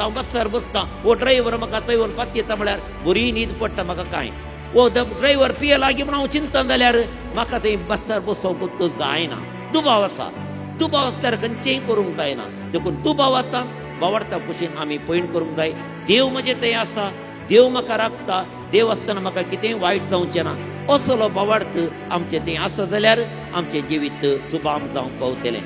हांव बसार बसता वो ड्रायव्हर म्हाका थंय व्हरून पात येता म्हळ्यार बरी न्हीद पडटा म्हाका कांय वो ड्रायव्हर पिये लागी म्हण हांव चिंतन जाल्यार म्हाका थंय बसार बसोंक जायना दुबाव आसा दुबाव आसल्यार खंयचेंय करूंक जायना देखून दुबाव आतां बावडटा कुशीन आमी पयण करूंक जाय देव म्हजे थंय आसा देव म्हाका राखता देव आसतना म्हाका कितेंय वायट जावचें ना असलो बावडत आमचें थंय आसा जाल्यार आमचें जिवीत सुबाम जावंक पावतलें.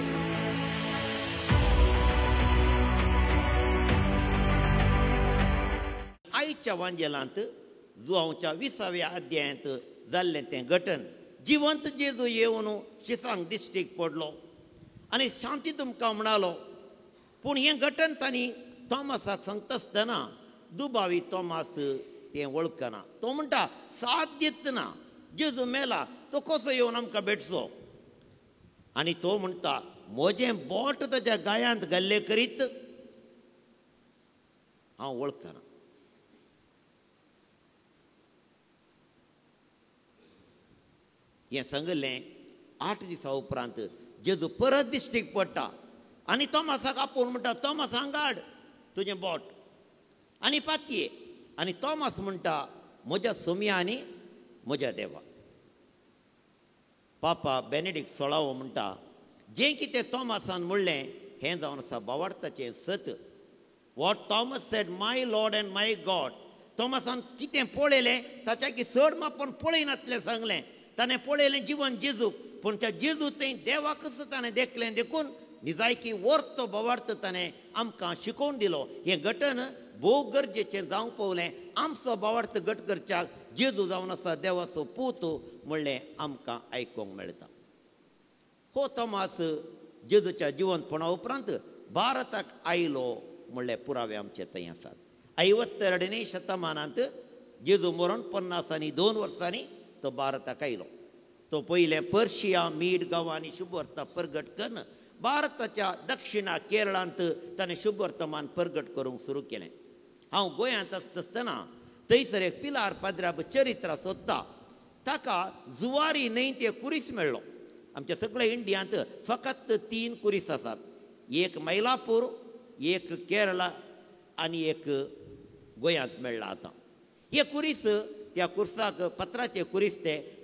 आयच्या वांजेलांत जुआंवच्या 20व्या अध्यायांत जाल्लें तें घटन जिवंत जेजू येवन शिसांक दिश्टीक पडलो आनी शांती तुमकां म्हणालो. पूण हें घटन तांणी तोमासाक सांगता आसतना दुबावी तोमास तें वळखना. तो म्हणटा साथ दितना जेजू मेला तो कसो येवन आमकां भेटचो. आनी तो म्हणटा म्हजें बोट ताच्या गायांत घाल्ले करीत हांव वळखना. हें सांगलें 8 दिसां उपरांत जेजू परत दिश्टीक पडटा आनी तोमासाक आपोवन म्हणटा तोमास हांगा हाड तुजें बोट आनी पातये. आनी तोमास म्हणटा म्हज्या सोम्या आनी म्हज्या देवा. पापा बेनेडिक्ट 16 म्हणटा जें कितें तोमासान म्हणलें हें जावन आसा बावडताचें सत. What Thomas said my Lord and my God. तोमासान कितें पळयलें ताच्या चड मापन पळयनातलें सांगलें. ताणें पळयलें जिवन जेजूक पूण त्या जेजू थंय देवा कसो ताणें देखलें देखून निजायकी वर्थ तो बावडत ताणें आमकां शिकोवन दिलो. हें घटन भोव गरजेचें जावंक पावलें. आमचो बावडत घट करच्याक जेजू जावन आसा देवाचो पूत म्हणलें आमकां आयकूंक मेळटा. हो तोमास जेजूच्या जिवंतपणा उपरांत भारताक आयलो म्हणलें पुरावे आमचे थंय आसात. 52 शतमानांत जेजू मरून 52 वर्सांनी तो भारताक आयलो. तो पयलें पर्शिया मीड गांवांनी शुभवर्ता परगट करून भारताच्या दक्षिणा केरळांत ताणें शुभवर्तमान परगट करूंक सुरू केलें. हांव गोंयांत आसतना थंयसर एक पिलार पाद्र्याब चरित्र सोदता. ताका जुवारी न्हय ते कुरीस मेळ्ळो. आमच्या सगळ्या इंडियांत फकत 3 कुरीस आसात. एक मैलापूर एक केरळा आनी एक गोंयांत मेळ्ळा. आतां हे कुरीस त्या कुर्साक पत्राचे कुरीस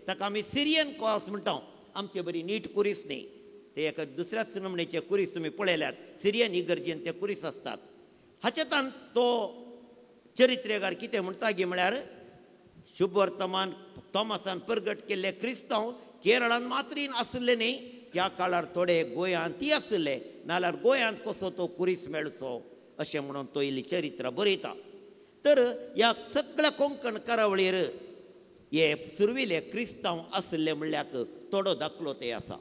ताका आमी सिरियन कॉर्स म्हणटा. आमचे बरी नीट कुरीस न्ही ते एका दुसऱ्याच नमणेचे कुरीस तुमी पळयल्यात. सिरियन इगर्जेन ते कुरीस आसतात. हाचेतान तो चरित्रेकार कितें म्हणटा गे म्हळ्यार शुभवर्तमान तोमासान परगट केल्ले क्रिस्तांव केरळांत मात्रीन आसले न्ही त्या काळार थोडे गोंयांतय आसले नाल्यार गोंयांत कसो तो कुरीस मेळचो अशें म्हणून तो इल्ली चरित्र बरयता. तर ह्या सगळ्या कोंकण करावळीर हे सुरविले क्रिस्तांव आसले म्हणल्याक थोडो दाखलो ते आसा.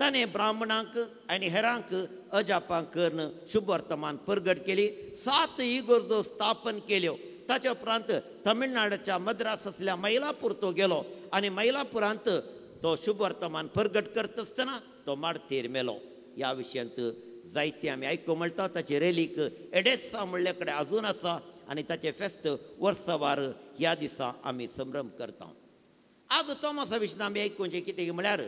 ताणें ब्राह्मणांक आनी हेरांक अजापांक करून शुभवर्तमान परगट केली. 7 इगर्जो स्थापन केल्यो. ताच्या उपरांत तमिळनाडाच्या मद्रास आसल्या मैलापूर तो गेलो आनी मैलापुरांत तो शुभवर्तमान परगट करता आसतना तो माडतेर मेलो. ह्या विशयांत जायते आमी आयकूंक मेळटा. ताची रेलीक एडेस्सा म्हणले कडेन आजून आसा आनी ताचें फेस्त वर्सवार ह्या दिसा आमी संभ्रम करता. आज तोमासा विशीं आमी आयकूंचें कितें म्हळ्यार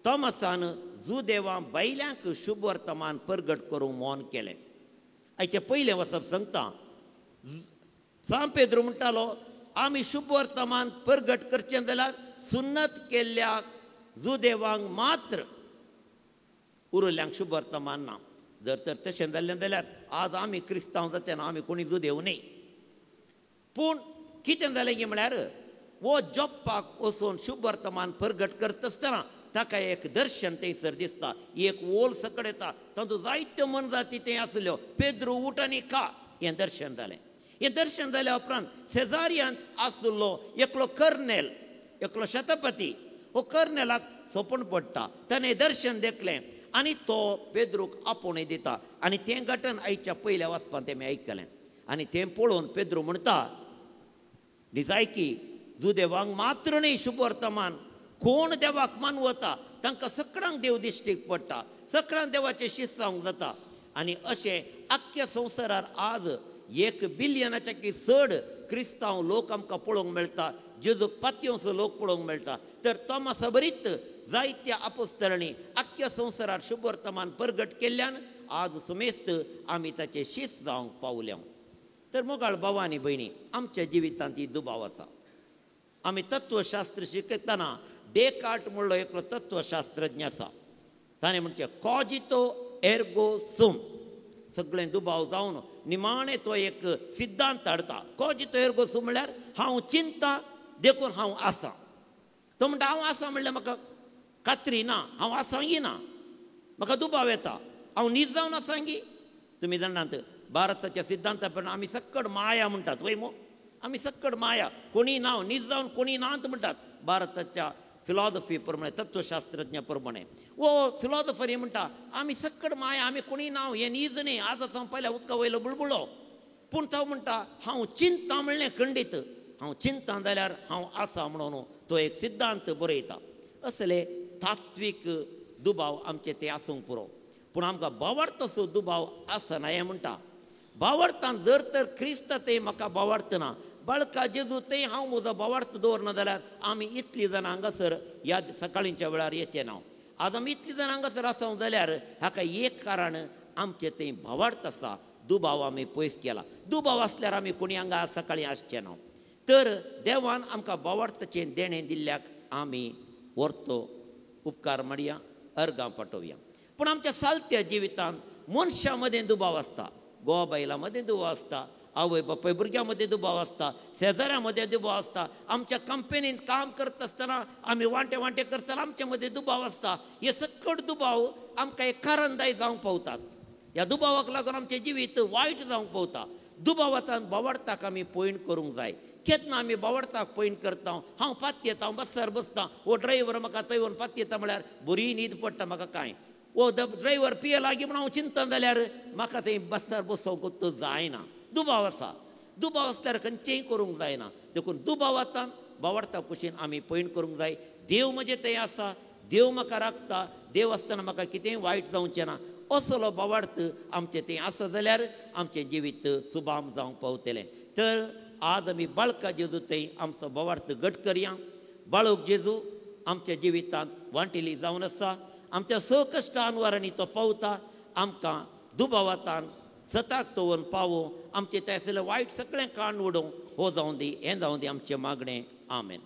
तोमासान जुदेवा बायल्यांक शुभवर्तमान परगट करूंक मोन केलें. हाचे पयलें वचप सांगता. सांत पेद्रू म्हणटालो आमी शुभवर्तमान परगट करचें जाल्यार सुन्नत केल्ल्या जुदेवांक मात्र उरिल्ल्यांक शुभवर्तमान ना. जर तर तशें जाल्लें जाल्यार आज आमी क्रिस्तांव जातना आमी कोणी जुदेव न्ही. पूण कितें जालें गे म्हळ्यार वो जॉपाक वचून शुभवर्तमान परगट करता आसतना ताका एक दर्शन थंयसर दिसता. एक वोल सकड येता. तातूंत जायत्यो मनजाती थंय आसल्यो. पेद्रू उठ आनी खा हें दर्शन जालें. हें दर्शन जाल्या उपरांत सेजारियांत आसलो एकलो कर्नेल एकलो शतपती हो कर्नेलाक सोपून पडटा. ताणें दर्शन देखलें आनी तो पेद्रूक आपोवणें दिता आनी तें घटन आयच्या पयल्या वाचपान तें आयकलें. आनी तें पळोवन पेद्रू म्हणटा निजायकी जुदेवांक मात्र न्ही शुभवर्तमान कोण देवाक मानवता तांकां सगळ्यांक देव दिश्टीक पडटा. सगळ्यांक देवाचें शिस्त जावंक जाता. आनी अशें आख्ख्या संवसारार आज 1 बिलियनाच्या चड क्रिस्तांव लोक आमकां पळोवंक मेळटा. जेजूक पातयेवचो लोक पळोवंक मेळटा. तर तोमासा बरीत जायत्या आपोस्तलांनी आख्ख्या संवसारार शुभवर्तमान परगट केल्ल्यान आज सुमेस्त आमी ताचे शिस्त जावंक पावल्या. तर मोगाळ भाव आनी भयणी, आमच्या जिवितांत ही दुबाव आसा. आमी तत्वशास्त्र शिकयतना डेकार्ट म्हणलो एकलो तत्वशास्त्रज्ञ आसा. ताणें म्हणचे कॉजितो एर्गो सुम. सगळें दुबाव जावन निमाणें तो एक सिद्धांत हाडटा. कॉजितो एर्गो सुम म्हळ्यार हांव चिंता देखून हांव आसां. तो म्हणटा हांव आसां म्हणल्यार म्हाका खात्री ना, हांव आसांगी ना, म्हाका दुबाव येता, हांव न्हीद जावन आसांगी. तुमी जाणात भारताच्या सिद्धांता प्रमाण आमी सक्कड माया म्हणटात वय मो. आमी सक्कड माया, कोणी नांव न्हीद जावन कोणी नांत म्हणटात भारताच्या फिलॉसॉफी प्रमाणे, तत्वशास्त्रज्ञा प्रमाणे. वो फिलॉसॉफरी म्हणटा आमी सक्कड माया, आमी कोणी नांव हें न्हीद न्ही, आज आसा पयल्या उदका वयलो बुळबुळो. पूण तो म्हणटा हांव चिंता म्हणलें खंडीत, हांव चिंता जाल्यार हांव आसा म्हणून तो एक सिद्धांत बरयता. असले तात्वीक दुबाव आमचे ते आसूंक पुरो. पूण आमकां बावडतो तसो दुबाव आसना हें म्हणटा. बावडटान जर तर क्रिस्त ते म्हाका बावडतना, बाळका जेजू ते हांव म्हजो बावडतो दवरना जाल्यार आमी इतलीं जाणां हांगासर ह्या सकाळींच्या वेळार येचे ना. आज आमी इतलीं जाणां हांगासर आसूं जाल्यार हाका एक कारण आमचें तें बावडत आसा. दुबाव आमी पयस केला. दुबाव आसल्यार आमी कोणी हांगा सकाळीं आसचे ना. तर देवान आमकां बावडताचें देणें दिल्ल्याक आमी व्हरतो उपकार म्हणया, अर्गां पाठोवया. पूण आमच्या सालत्या जिवितांत मनशां मदें दुबाव आसता, घोवा बायलां मदें दुबाव आसता, आवय बापूय भुरग्यां मदें दुबाव आसता, शेजाऱ्यां मदें दुबाव आसता, आमच्या कंपनींत काम करता आसतना आमी वांटे वांटे करतना आमचे मदें दुबाव आसता. हे सकट दुबाव आमकां एक कारणदायी जावंक पावतात. ह्या दुबावाक लागून आमचें जिवीत वायट जावंक पावता. दुबावांतल्यान बावडटाक आमी पयण करूंक जाय. केन्ना आमी बावडटाक पयण करता, हांव पाती येता, हांव बसार बसता, हो ड्रायव्हर म्हाका थंय व्हरून पाती येता म्हळ्यार बरी न्हीद पडटा म्हाका कांय. वो ड्रायव्हर पिये लागी म्हण हांव चिंता जाल्यार म्हाका थंय बसार बसोंकूच जायना. दुबाव आसा. दुबाव आसल्यार खंयचेंय करूंक जायना. देखून दुबावांतल्यान बावडटा कुशीन आमी पयण करूंक जाय. देव म्हजें थंय आसा, देव म्हाका राखता, देव आसतना म्हाका कितेंय वायट जावचें ना. असलो बावडत आमचें तें आसा जाल्यार आमचें जिवीत सुबाम जावंक पावतलें. तर आज आमी बाळका जेजू थंय आमचो बावडत घट करया. बाळूक जेजू आमच्या जिवितांत वांटिली जावन आसा. आमच्या सकश्टान वरांनी तो पावता. आमकां दुबावांतल्यान सताक दवरून पावो. आमचें तें आसलें वायट सगळें काण उडोवं हो जावं दी, हें जावं दी आमचें मागणें. आमेन.